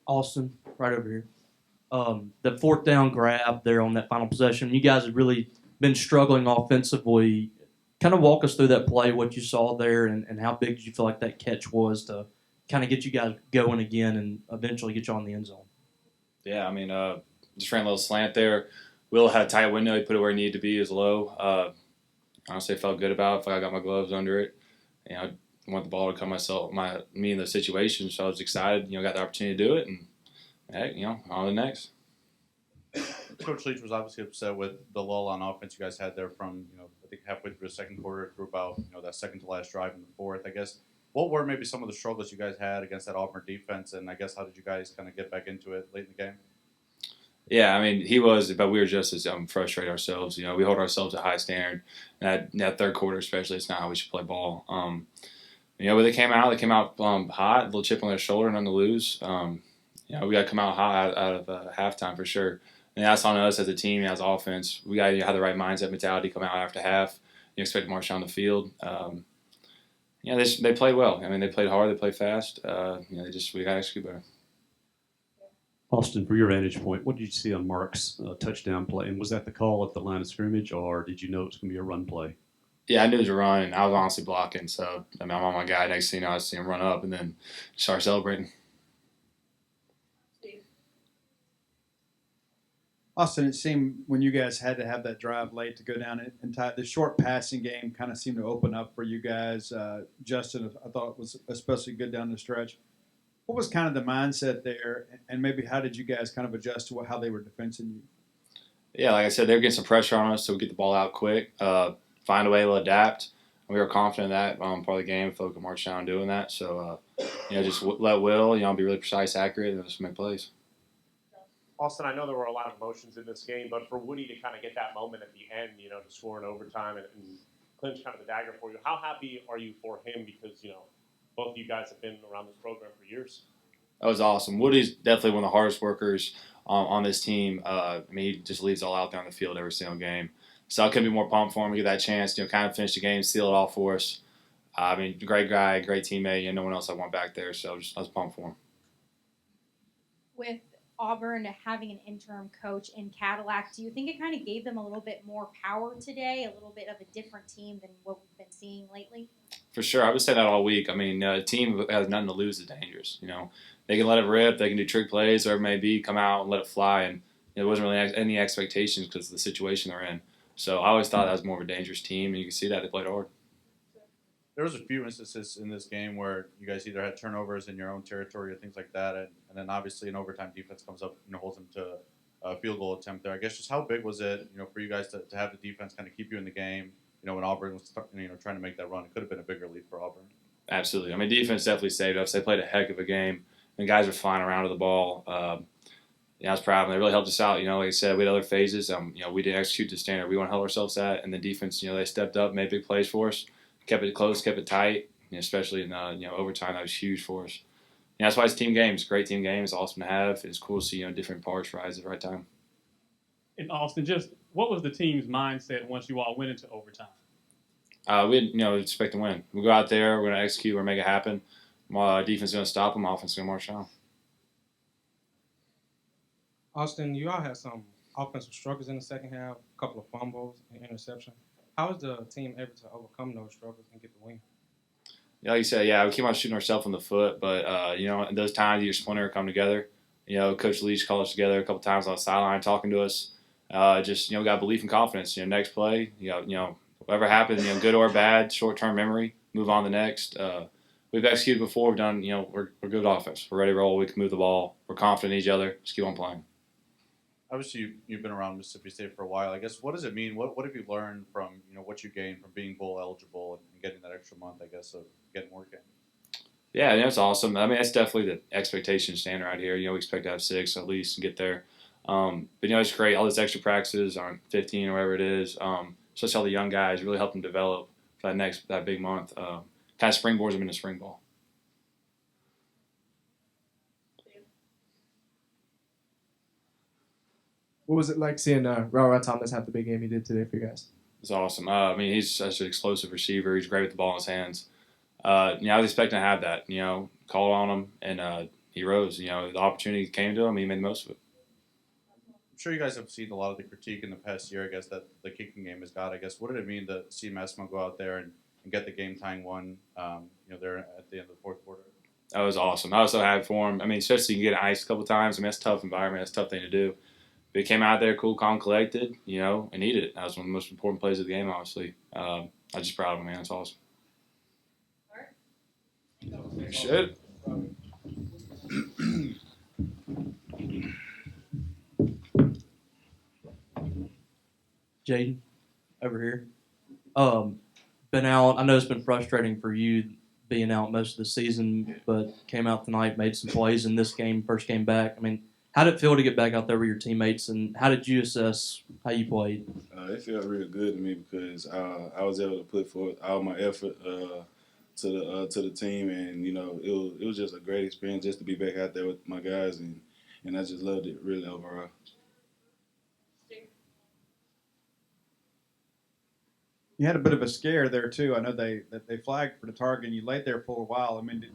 Austin, right over here. The fourth down grab there on that final possession. You guys have really been struggling offensively. Kind of walk us through that play, what you saw there, and how big did you feel like that catch was to kind of get you guys going again and eventually get you on the end zone? Yeah, just ran a little slant there. Will had a tight window. He put it where he needed to be. It was low. Honestly, I felt good about it. Felt like I got my gloves under it. I want the ball to come me in the situation, so I was excited. Got the opportunity to do it, and heck, on to the next. Coach Leach was obviously upset with the lull on offense you guys had there from, I think halfway through the second quarter through about, that second to last drive in the fourth. I guess, what were maybe some of the struggles you guys had against that Auburn defense, and I guess how did you guys kind of get back into it late in the game? Yeah, he was, but we were just as frustrated ourselves. We hold ourselves a high standard. And that third quarter, especially, it's not how we should play ball. When they came out hot, a little chip on their shoulder, none to lose. We got to come out hot out of halftime for sure. And that's on us as a team, as offense. We got to have the right mindset mentality, come out after half. You expect to march down the field. They played well. They played hard, they played fast. We got to execute better. Austin, for your vantage point, what did you see on Mark's touchdown play? And was that the call at the line of scrimmage, or did you know it was going to be a run play? Yeah, I knew it was a run, and I was honestly blocking. So, I'm on my guy. Next thing you know, I see him run up and then start celebrating. Austin, it seemed when you guys had to have that drive late to go down and tie the short passing game kind of seemed to open up for you guys. Justin, I thought it was especially good down the stretch. What was kind of the mindset there, and maybe how did you guys kind of adjust to how they were defending you? Yeah, like I said, they were getting some pressure on us, so we get the ball out quick, find a way to adapt. We were confident in that part of the game. Felt we could march down doing that. So, just let Will, be really precise, accurate, and just make plays. Austin, I know there were a lot of emotions in this game, but for Woody to kind of get that moment at the end, to score in overtime and clinch kind of the dagger for you, how happy are you for him? Because, both of you guys have been around this program for years. That was awesome. Woody's definitely one of the hardest workers on this team. He just leaves all out there on the field every single game. So I couldn't be more pumped for him to get that chance, kind of finish the game, seal it all for us. Great guy, great teammate, no one else I want back there, so I was pumped for him. With Auburn having an interim coach in Cadillac, do you think it kind of gave them a little bit more power today, a little bit of a different team than what we've been seeing lately? For sure. I would say that all week. A team that has nothing to lose is dangerous. They can let it rip, they can do trick plays, whatever it may be, come out and let it fly, and there wasn't really any expectations because of the situation they're in. So I always thought that was more of a dangerous team, and you can see that they played hard. There was a few instances in this game where you guys either had turnovers in your own territory or things like that, and then obviously an overtime defense comes up, holds them to a field goal attempt there. I guess just how big was it, for you guys to have the defense kind of keep you in the game, when Auburn was trying to make that run? It could have been a bigger lead for Auburn. Absolutely. Defense definitely saved us. They played a heck of a game, and guys were flying around with the ball. I was proud of them. They really helped us out. Like I said, we had other phases. We didn't execute the standard we want to hold ourselves at, and the defense, they stepped up, made big plays for us. Kept it close, kept it tight, especially in overtime. That was huge for us. That's why it's team games. Great team game. It's awesome to have. It's cool to see different parts rise at the right time. And Austin, just what was the team's mindset once you all went into overtime? We expect to win. We go out there, we're going to execute, we're going to make it happen. Defense is going to stop them, offense is going to march on. Austin, you all had some offensive struggles in the second half, a couple of fumbles and interception. How is the team able to overcome those struggles and get the win? Yeah, like you said, we keep on shooting ourselves in the foot, but in those times your splinter come together. Coach Leach called us together a couple times on the sideline talking to us. Got belief and confidence. Next play, whatever happens, good or bad, short-term memory, move on to the next. We've executed before. We've done, we're good offense. We're ready to roll. We can move the ball. We're confident in each other. Just keep on playing. Obviously, you've been around Mississippi State for a while. I guess, what does it mean? What have you learned from, what you gained from being bowl eligible and getting that extra month, I guess, of getting work in? Yeah, that's awesome. That's definitely the expectation standard right here. We expect to have 6 at least and get there. But, it's great. All these extra practices on 15 or whatever it is, especially all the young guys, really help them develop for that big month. Kind of springboards them into spring ball. What was it like seeing Ra Thomas have the big game he did today for you guys? It's awesome. He's such an explosive receiver. He's great with the ball in his hands. I was expecting to have that. Call on him, and he rose. You know, the opportunity came to him, he made the most of it. I'm sure you guys have seen a lot of the critique in the past year, I guess, that the kicking game has got. I guess, what did it mean to see Massimo go out there and get the game-tying one, there at the end of the fourth quarter? That was awesome. I was so happy for him. I mean, especially you get ice a couple times. I mean, that's a tough environment. That's a tough thing to do. But he came out there cool, calm, collected, and needed it. That was one of the most important plays of the game, obviously. I'm just proud of him, man. That's awesome. Shit. Jaden, over here. Been out. I know it's been frustrating for you being out most of the season, but came out tonight, made some plays in this game, first game back. I mean, how did it feel to get back out there with your teammates, and how did you assess how you played? It felt real good to me because I was able to put forth all my effort to the team, and it was just a great experience just to be back out there with my guys, and I just loved it really overall. You had a bit of a scare there too. I know they flagged for the target, and you laid there for a while. I mean,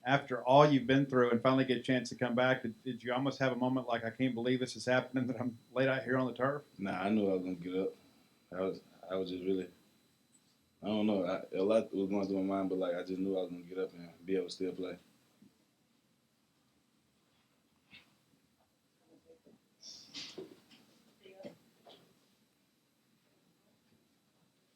after all you've been through and finally get a chance to come back, did you almost have a moment like, I can't believe this is happening, that I'm laid out here on the turf? Nah, I knew I was gonna get up. I was just really, I don't know. A lot was going through my mind, but I just knew I was gonna get up and be able to still play.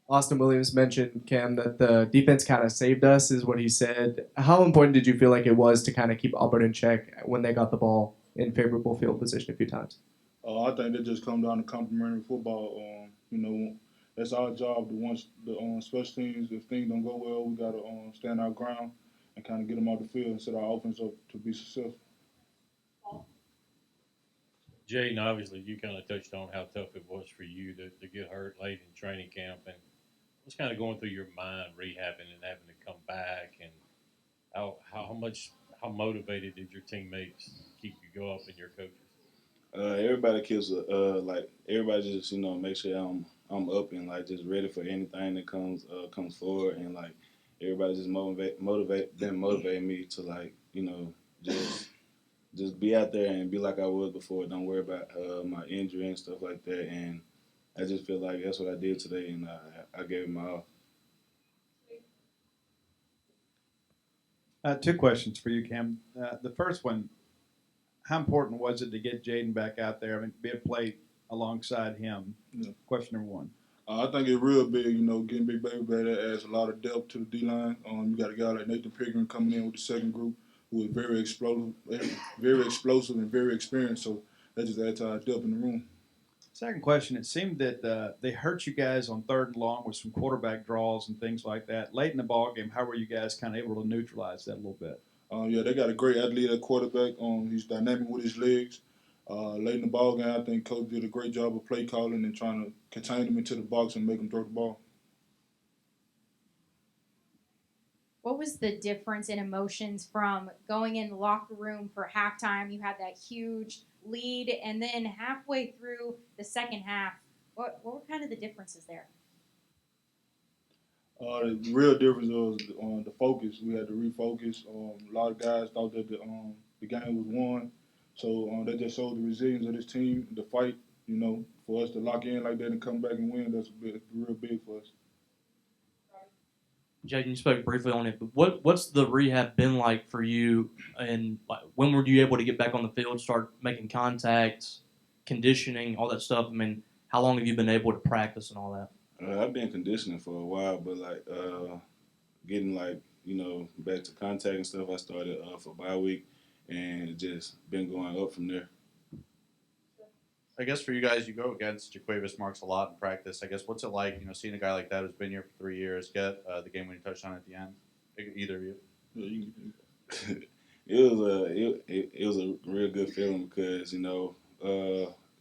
Austin Williams mentioned, Cam, that the defense kind of saved us, is what he said. How important did you feel like it was to kind of keep Auburn in check when they got the ball in favorable field position a few times? I think that just comes down to complementary football. That's our job. Once the special teams, if things don't go well, we got to stand our ground and kind of get them off the field and set our offense up to be successful. Jaden, obviously, you kind of touched on how tough it was for you to get hurt late in training camp, and what's kind of going through your mind rehabbing and having to come back, and how motivated did your teammates keep you go up and your coaches? Everybody keeps everybody just make sure I'm up and just ready for anything that comes forward, and everybody just motivate me to just be out there and be like I was before. Don't worry about my injury and stuff like that. And I just feel like that's what I did today, and I gave it my all. Two questions for you, Cam. The first one, how important was it to get Jaden back out there? I mean, be able to play alongside him. Yeah. Question number one. I think it's real big, getting Big Baby back. That adds a lot of depth to the D-line. You got a guy like Nathan Pickering coming in with the second group, who is very explosive and very experienced. So that just adds to our depth in the room. Second question, it seemed that they hurt you guys on third and long with some quarterback draws and things like that. Late in the ball game, how were you guys kind of able to neutralize that a little bit? They got a great athlete at quarterback. He's dynamic with his legs. Late in the ball game, I think Coach did a great job of play calling and trying to contain him into the box and make him throw the ball. What was the difference in emotions from going in the locker room for halftime? You had that huge lead, and then halfway through the second half, what were kind of the differences there? The real difference was the focus. We had to refocus. A lot of guys thought that the game was won, so that just showed the resilience of this team, the fight. For us to lock in like that and come back and win, that's real big for us. Jaden, you spoke briefly on it, but what's the rehab been like for you, and when were you able to get back on the field, start making contact, conditioning, all that stuff? I mean, how long have you been able to practice and all that? I've been conditioning for a while, but getting back to contact and stuff, I started for bye week, and it just been going up from there. I guess for you guys, you go against Jaquavius Marks a lot in practice. I guess what's it like, seeing a guy like that who's been here for 3 years get the game-winning touchdown at the end? Either of you. It was a real good feeling because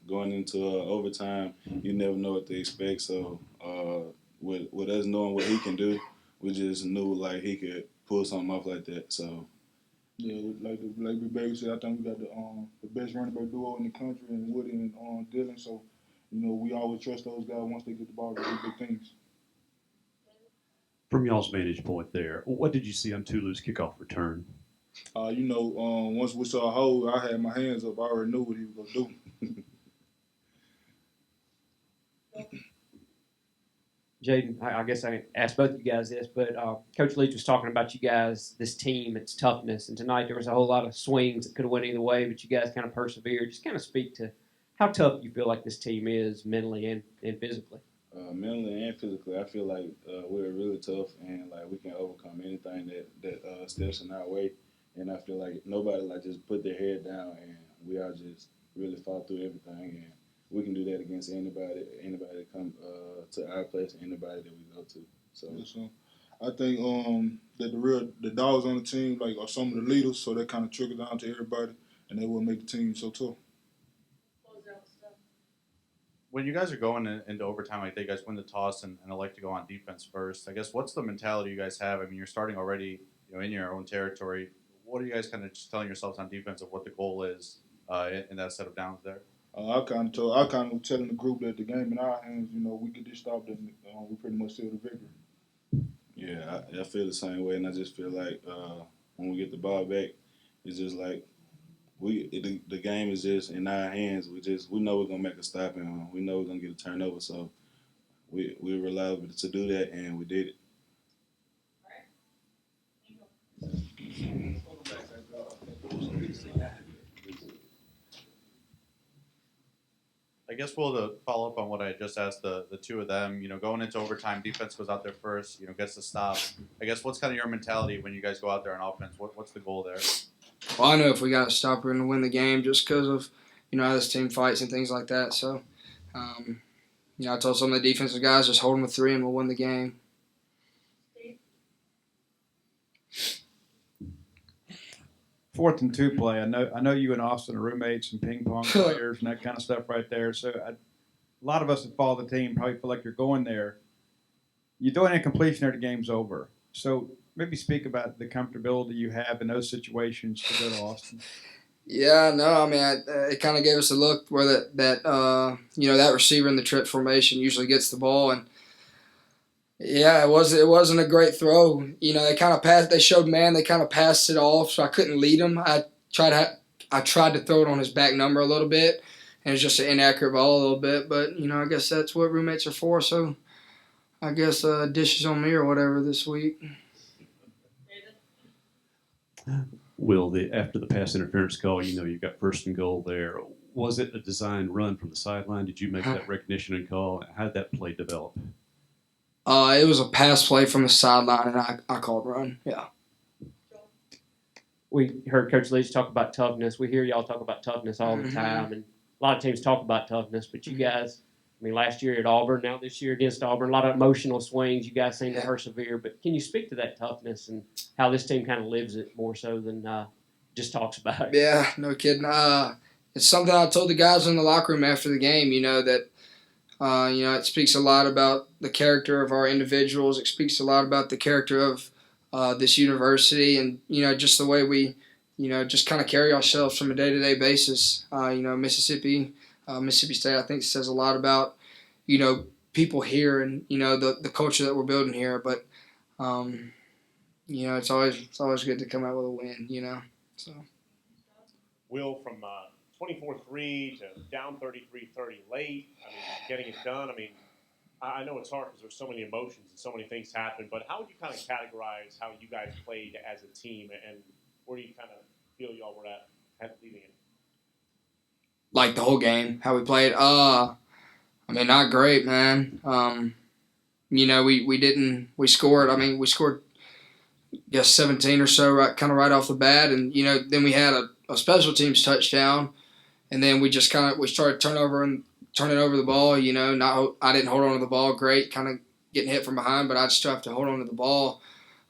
going into overtime, you never know what to expect. So with us knowing what he can do, we just knew he could pull something off like that. So. Yeah, like Big Baby said, I think we got the best running back duo in the country, and Woody and Dylan. So, we always trust those guys once they get the ball to do big things. From y'all's vantage point there, what did you see on Tulu's kickoff return? Once we saw a hole, I had my hands up. I already knew what he was gonna do. Jaden, I guess I asked both of you guys this, but Coach Leach was talking about you guys, this team, its toughness, and tonight there was a whole lot of swings that could have went either way, but you guys kind of persevered. Just kind of speak to how tough you feel like this team is mentally and physically. Mentally and physically, I feel like we're really tough and like we can overcome anything that steps in our way. And I feel like nobody like just put their head down, and we all just really fought through everything. And we can do that against anybody that come to our place, anybody that we go to. So I think that the dogs on the team like are some of the leaders, so that kind of trickle down to everybody, and they will make the team so tough. When you guys are going into overtime like that, you guys win the toss and elect to go on defense first. I guess what's the mentality you guys have? I mean, you're starting already, in your own territory. What are you guys kind of just telling yourselves on defense of what the goal is in that set of downs there? I kind of telling the group that the game in our hands. We get this stopped, and we pretty much seal the victory. Yeah, I feel the same way, and I just feel like when we get the ball back, it's just like the game is just in our hands. We know we're gonna make a stop, and we know we're gonna get a turnover. So we rely to do that, and we did it. I guess to follow up on what I just asked the two of them, going into overtime, defense goes out there first, gets the stop. I guess what's kind of your mentality when you guys go out there on offense? What's the goal there? Well, I know if we got to stop, we're going to win the game just because of, how this team fights and things like that. So, I told some of the defensive guys, just hold them to 3 and we'll win the game. Fourth and 2 play. I know you and Austin are roommates and ping pong players and that kind of stuff right there. So a lot of us that follow the team probably feel like you're going there. You throw an incompletion there, the game's over. So maybe speak about the comfortability you have in those situations to go to Austin. Yeah, no, I mean, it kind of gave us a look where that receiver in the trip formation usually gets the ball, and yeah, it wasn't a great throw. They kind of passed. They showed man. They kind of passed it off, so I couldn't lead him. I tried to throw it on his back number a little bit, and it's just an inaccurate ball a little bit. But I guess that's what roommates are for. So I guess dishes on me or whatever this week. Will, after the pass interference call, you got first and goal there. Was it a designed run from the sideline? Did you make that recognition and call? How did that play develop? It was a pass play from the sideline, and I called run. Yeah. We heard Coach Leach talk about toughness. We hear y'all talk about toughness all the time, and a lot of teams talk about toughness. But you guys, last year at Auburn, now this year against Auburn, a lot of emotional swings. You guys seem to persevere. But can you speak to that toughness and how this team kind of lives it more so than just talks about it? Yeah, no kidding. It's something I told the guys in the locker room after the game. That. It speaks a lot about the character of our individuals. It speaks a lot about the character of this university and, just the way we, just kind of carry ourselves from a day-to-day basis. Mississippi State, I think, says a lot about, people here and, the culture that we're building here. But, it's always good to come out with a win, So. Will, from 24-3 to down 33-30 late, getting it done. I know it's hard because there's so many emotions and so many things happen, but how would you kind of categorize how you guys played as a team, and where do you kind of feel y'all were at leading it? Like the whole game, how we played? Not great, man. We scored. We scored, 17 or so right off the bat, and, then we had a special teams touchdown. And then we started turning over the ball. I didn't hold on to the ball great, kind of getting hit from behind, but I just still have to hold on to the ball.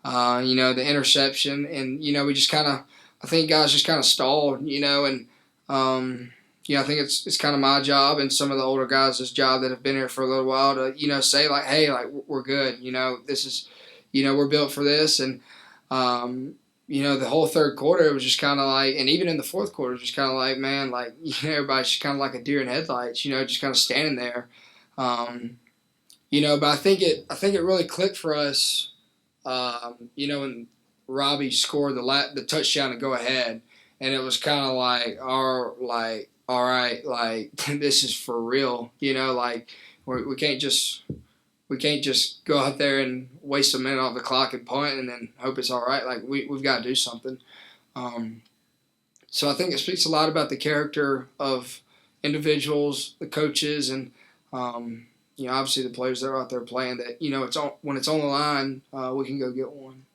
The interception, and we just I think guys just kind of stalled. And I think it's kind of my job and some of the older guys' job that have been here for a little while to say like, hey, like we're good. This is, we're built for this, and. The whole third quarter, it was just kind of like, and even in the fourth quarter, it was just kind of like, man, like, everybody's just kind of like a deer in headlights, just kind of standing there. But I think it really clicked for us, in Robbie scored the touchdown to go ahead, and it was kind of like, all right, like this is for real, like we can't just go out there and waste a minute off the clock and punt and then hope it's all right. Like we've got to do something. So I think it speaks a lot about the character of individuals, the coaches, and obviously the players that are out there playing. That when it's on the line, we can go get one.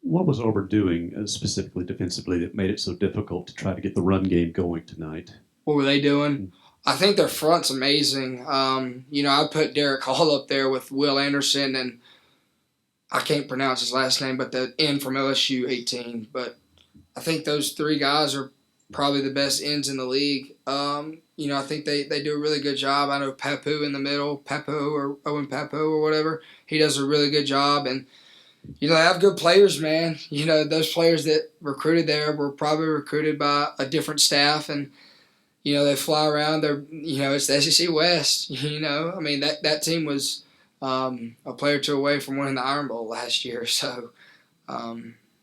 What was Auburn doing specifically defensively that made it so difficult to try to get the run game going tonight? What were they doing? I think their front's amazing. I put Derek Hall up there with Will Anderson, and I can't pronounce his last name, but the end from LSU 18. But I think those three guys are probably the best ends in the league. I think they do a really good job. I know Papu in the middle, Owen Papu or whatever. He does a really good job, and they have good players, man. Those players that recruited there were probably recruited by a different staff, and they fly around. It's the SEC West. That team was a player or two away from winning the Iron Bowl last year. So,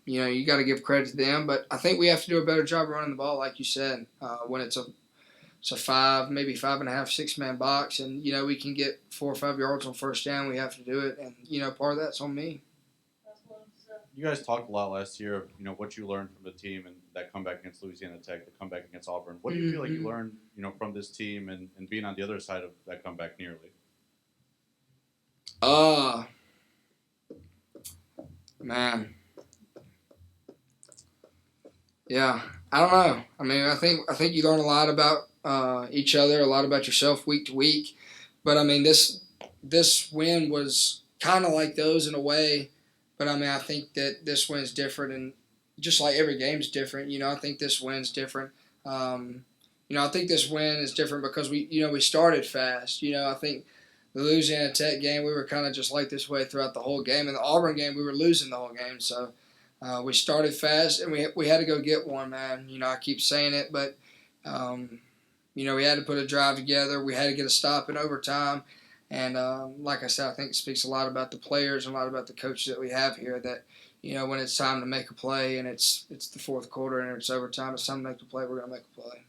you got to give credit to them. But I think we have to do a better job running the ball, like you said. When it's a 5, maybe 5.5, 6-man box, and we can get 4 or 5 yards on first down, we have to do it. And part of that's on me. You guys talked a lot last year of what you learned from the team and that comeback against Louisiana Tech, the comeback against Auburn. What do you feel like you learned from this team and being on the other side of that comeback nearly? Man. Yeah, I don't know. I think you learn a lot about each other, a lot about yourself week to week. But this win was kind of like those in a way. But I think that this win's different, and just like every game's different. I think this win's different. I think this win is different because we started fast. I think the Louisiana Tech game we were kind of just like this way throughout the whole game, and the Auburn game we were losing the whole game. So we started fast, and we had to go get one, man. I keep saying it, but we had to put a drive together. We had to get a stop in overtime. And like I said, I think it speaks a lot about the players and a lot about the coaches that we have here that, when it's time to make a play and it's the fourth quarter and it's overtime, it's time to make the play, we're going to make a play.